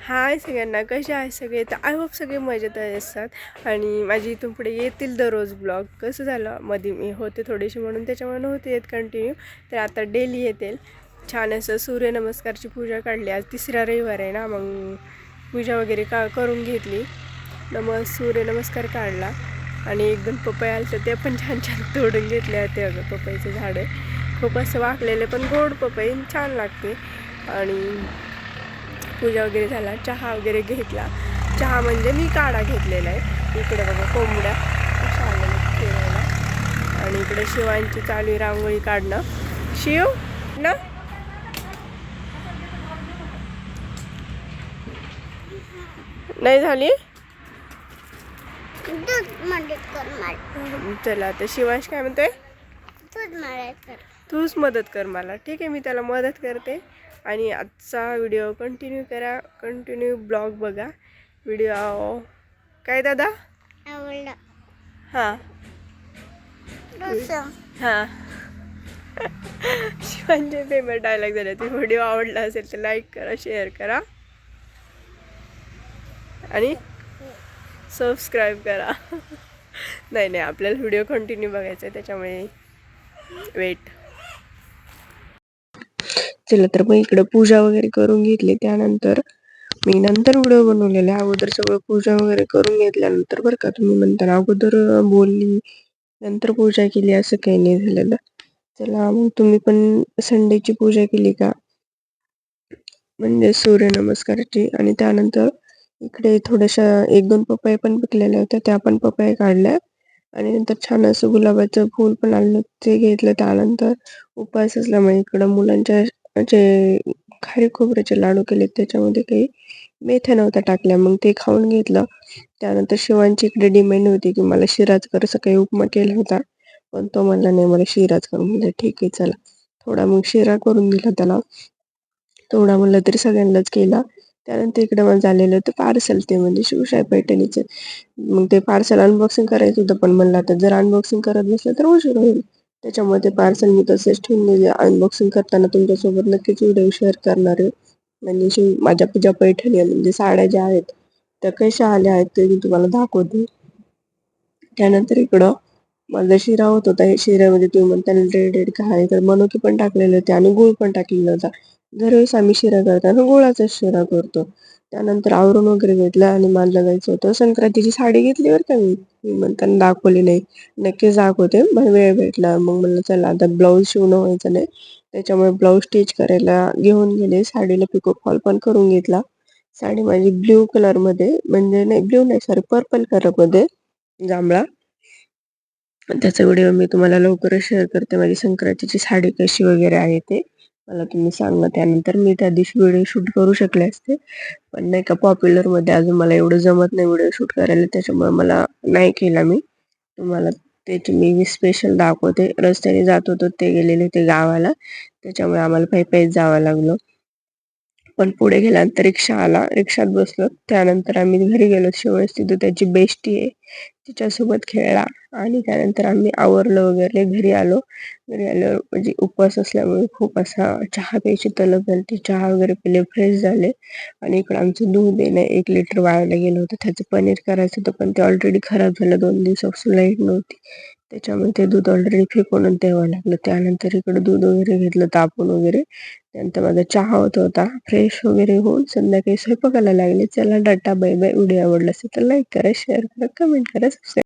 हाय सगळ्यांना, कसे आहे सगळे? तर आय होप सगळे मजेत असतात आणि माझी इथून पुढे येतील दररोज ब्लॉग. कसं झालं मध्ये मी होते थोडीशी म्हणून त्याच्यामुळे नव्हते येत कंटिन्यू, तर आता डेली येतील. छान असं सूर्यनमस्कारची पूजा काढली. आज तिसरा रविवार आहे ना, मग पूजा वगैरे करून घेतली. सूर्यनमस्कार काढला आणि एकदम पपई आलं तर ते पण छान छान तोडून घेतले होते. अगं पपईचे झाडं खूप असं वाकलेले पण गोड पपई छान लागते. आणि पूजा वगैरे झाला, चहा वगैरे घेतला. चहा म्हणजे मी काढा घेतलेला आहे. इकडे बघा कोंबड्या अशा आलेल्या फिरायला आणि इकडे शिवांची चालू रांगोळी काढणं. शिव ना नाही झाली. चला आता शिवांश काय म्हणतोय, तूच मदत कर मला. ठीक आहे, मी त्याला मदत करते. आणि आजचा व्हिडिओ कंटिन्यू करा, कंटिन्यू ब्लॉग बघा. व्हिडिओ काय दादा आवडला? हां हां शिवांचे फेवरेट डायलॉग झाले. ती व्हिडिओ आवडला असेल तर लाईक करा, शेअर करा आणि सबस्क्राईब करा. नाही आपल्याला व्हिडिओ कंटिन्यू बघायचा आहे, त्याच्यामुळे वेट. चला तर मग इकडं पूजा वगैरे करून घेतली. त्यानंतर मी नंतर व्हिडिओ बनवलेला. अगोदर सगळं पूजा वगैरे करून घेतल्यानंतर बरं का, तुम्ही म्हणताना अगोदर बोलली नंतर पूजा केली असं काही नाही झालेलं. चला मग तुम्ही पण संडेची पूजा केली का, म्हणजे सूर्यनमस्काराची. आणि त्यानंतर इकडे थोड्याशा 1-2 पपया पण पिकलेल्या होत्या, त्या पण पपया काढल्या. आणि नंतर छान असं गुलाबाचं फूल पण आणलं, ते घेतलं. त्यानंतर उपवास असल्यामुळे इकडं मुलांच्या जे खारी खोबऱ्याचे लाडू केले, त्याच्यामध्ये काही मेथ्या नव्हत्या टाकल्या, मग ते खाऊन घेतलं. त्यानंतर शिवांची इकडे डिमांड होती की मला शिराच कर. सकाळी उपमा केला होता पण तो म्हणला नाही मला शिराच करून. म्हणजे ठीक आहे चला, थोडा मग शिरा करून दिला त्याला. थोडा म्हणलं तरी सगळ्यांनाच केला. त्यानंतर इकडे मला झालेलं होतं पार्सल, ते म्हणजे शिवशाही पैठणीचं. मग ते पार्सल अनबॉक्सिंग करायचं होतं, पण म्हणलं आता जर अनबॉक्सिंग करत बसलं तर उशीर होईल. त्याच्यामुळे ते पार्सल मी तसेच ठेवून दिले. अनबॉक्सिंग करताना तुमच्यासोबत नक्कीच व्हिडिओ शेअर करणार आहे. आणि माझ्या पूजा पैठणी म्हणजे साड्या ज्या आहेत त्या कशा आल्या आहेत ते मी तुम्हाला दाखवते. त्यानंतर इकडं माझा शिरा होत होता. हे शिऱ्यामध्ये तुम्ही म्हणताना रेड का आहे, तर मनुके पण टाकलेले होते आणि गुळ पण टाकलेला होता. दरवेळेस आम्ही शिरा करताना गुळाचा शिरा करतो. त्यानंतर आवरून वगैरे घेतलं आणि मला जायचं होतं. संक्रांतीची साडी घेतली बरं का मी म्हणताना दाखवली नाही, नक्कीच दाखवते. मला वेळ भेटला मग म्हणलं चला आता ब्लाऊज शिवणं व्हायचं नाही, त्याच्यामुळे ब्लाऊज स्टिच करायला घेऊन गेले. साडीला पिको फॉल पण करून घेतला. साडी माझी ब्ल्यू कलरमध्ये, म्हणजे नाही ब्ल्यू नाही सॉरी पर्पल कलरमध्ये, जांभळा. त्याचा व्हिडिओ मी तुम्हाला लवकरच शेअर करते. माझी संक्रांतीची साडी कशी वगैरे आहे ते मला तुम्ही सांगा. त्यानंतर मी त्या दिवशी व्हिडिओ शूट करू शकले असते, पण नाही का पॉप्युलरमध्ये अजून मला एवढं जमत नाही व्हिडिओ शूट करायला, त्याच्यामुळे मला नाही केला. मी तुम्हाला त्याची मी स्पेशल दाखवते. रस्त्याने जात होतो, ते गेलेले ते गावाला, त्याच्यामुळे आम्हाला पायी जावं लागलं. पण पुढे गेल्यानंतर रिक्षा आला, रिक्षात बसलो. त्यानंतर आम्ही घरी गेलो. शिवाय तिथं त्याची बेस्टी आहे, तिच्यासोबत खेळला. आणि त्यानंतर आम्ही आवरलं वगैरे घरी आलो. घरी आल्यावर म्हणजे उपवास असल्यामुळे खूप असा चहा प्यायची तलब झाली. चहा वगैरे पिले, फ्रेश झाले. आणि इकडं आमचं दूध आहे ना 1 लिटर वाळायला गेलं होतं, त्याचं पनीर करायचं होतं, पण ते ऑलरेडी खराब झालं. 2 दिवसापासून लाईट नव्हती, त्याच्यामुळे ते दूध ऑलरेडी फेकून द्यावं लागलं. त्यानंतर इकडं दूध वगैरे घेतलं तापून वगैरे. त्यानंतर माझा चहा होत होता. फ्रेश वगैरे होऊन संध्याकाळी स्वयंपाकाला लागले. चला टाटा बाय बाय. व्हिडिओ आवडला असेल तर लाईक करा, शेअर करा, कमेंट करा, सबस्क्राईब